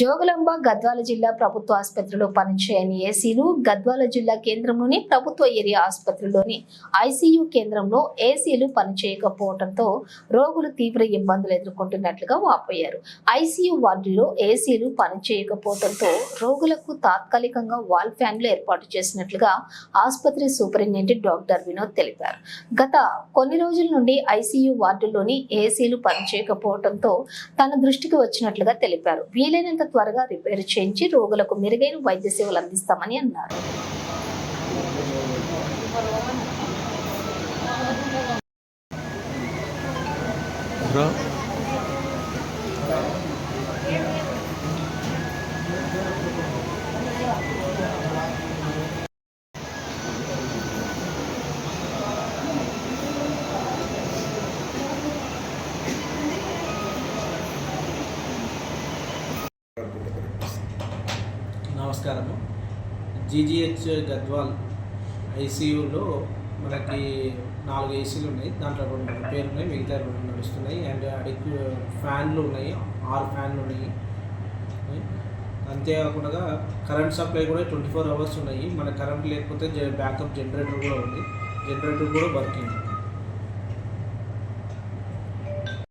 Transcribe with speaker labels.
Speaker 1: జోగులాంబ గద్వాల జిల్లా ప్రభుత్వ ఆసుపత్రిలో పనిచేయని ఏసీలు, గద్వాల జిల్లా కేంద్రంలోని ప్రభుత్వ ఏరియా ఆసుపత్రిలోని ఐసీయూ కేంద్రంలో ఏసీలు పనిచేయకపోవడంతో రోగులు తీవ్ర ఇబ్బందులు ఎదుర్కొంటున్నట్లుగా వాపోయారు. ఐసీయూ వార్డుల్లో ఏసీలు పనిచేయకపోవడంతో రోగులకు తాత్కాలికంగా వాల్ ఫ్యాన్లు ఏర్పాటు చేసినట్లుగా ఆసుపత్రి సూపరింటెండెంట్ డాక్టర్ వినోద్ తెలిపారు. గత కొన్ని రోజుల నుండి ఐసీయూ వార్డుల్లోని ఏసీలు పనిచేయకపోవడంతో తన దృష్టికి వచ్చినట్లుగా తెలిపారు. వీలైనంత త్వరగా రిపేర్ చేయించి రోగులకు మెరుగైన వైద్య సేవలు అందిస్తామని అన్నారు.
Speaker 2: నమస్కారము. జీజీహెచ్ గద్వాల్ ఐసీయూలో మనకి 4 ఏసీలు ఉన్నాయి. దాంట్లో 2 రిపేర్ ఉన్నాయి, మిగతా 2 నడుస్తున్నాయి. అండ్ ఫ్యాన్లు ఉన్నాయి, 6 ఫ్యాన్లు ఉన్నాయి. అంతేకాకుండా కరెంట్ సప్లై కూడా 24 అవర్స్ ఉన్నాయి. మన కరెంట్ లేకపోతే బ్యాకప్ జనరేటర్ కూడా ఉంది. జనరేటర్ కూడా వర్కింగ్.